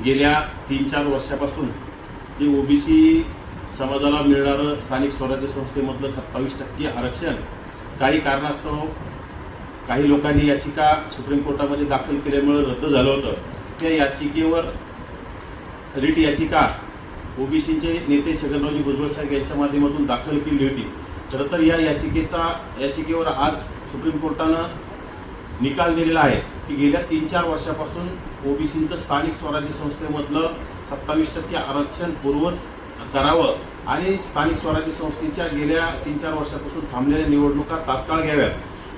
गेल्या 3-4 वर्षापासून जे ओबीसी समाजाला मिळणारं स्थानिक स्वराज्य संस्थेमधलं 27% आरक्षण काही कारणास्तव काही लोकांनी याचिका सुप्रीम कोर्टामध्ये दाखल केल्यामुळे रद्द झालं होतं। त्या याचिकेवर रिट याचिका ओबीसीचे नेते छगनरावजी भुजबळ साहेब यांच्या माध्यमातून दाखल केली होती। खरं तर या याचिकेवर आज सुप्रीम कोर्टानं निकाल दिलेला आहे की गेल्या 3-4 वर्षापासून ओबीसीचं स्थानिक स्वराज्य संस्थेमधलं 27% आरक्षण पूर्वत करावं आणि स्थानिक स्वराज्य संस्थेच्या गेल्या 3-4 वर्षापासून थांबलेल्या निवडणुका तात्काळ घ्याव्यात।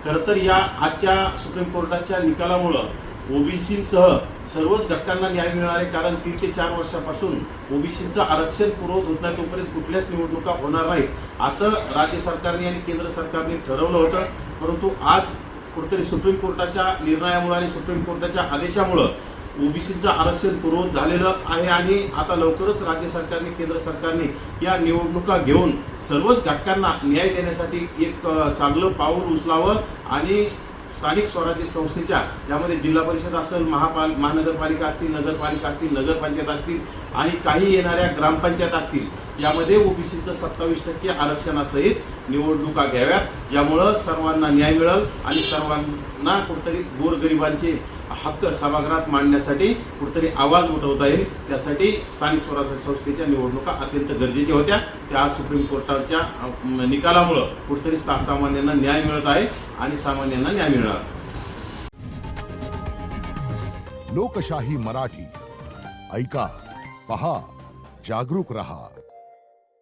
खरं तर या आजच्या सुप्रीम कोर्टाच्या निकालामुळं ओबीसीसह सर्वच घटकांना न्याय मिळणार आहे, कारण 3 ते 4 वर्षापासून ओबीसीचं आरक्षण पुरवत होत नाही तोपर्यंत कुठल्याच निवडणुका होणार नाहीत असं राज्य सरकारने आणि केंद्र सरकारने ठरवलं होतं। परंतु आज कुठेतरी सुप्रीम कोर्टाच्या निर्णयामुळे आणि सुप्रीम कोर्टाच्या आदेशामुळे ओबीसीचं आरक्षण पूर्वत झालेलं आहे आणि आता लवकरच राज्य सरकारने केंद्र सरकारने या निवडणुका घेऊन सर्वच घटकांना न्याय देण्यासाठी एक चांगलं पाऊल उचलावं आणि स्थानिक स्वराज्य संस्थेच्या यामध्ये जिल्हा परिषद असेल, महानगरपालिका असतील, नगरपालिका असतील, नगरपंचायत असतील आणि काही येणाऱ्या ग्रामपंचायत असतील, यामध्ये ओबीसीचं 27% आरक्षणासहित निवडणुका घ्याव्यात, ज्यामुळं सर्वांना न्याय मिळेल आणि सर्वांना कुठेतरी गोरगरिबांचे हक्क सभागृहात मांडण्यासाठी कुठेतरी आवाज उठवता येईल। त्यासाठी स्थानिक स्वराज्य संस्थेच्या निवडणुका अत्यंत गरजेच्या होत्या। त्या सुप्रीम कोर्टाच्या निकालामुळे कुठेतरी सामान्यांना न्याय मिळत आहे आणि सामान्यांना न्याय मिळणार। लोकशाही मराठी ऐका, पहा, जागरूक रहा।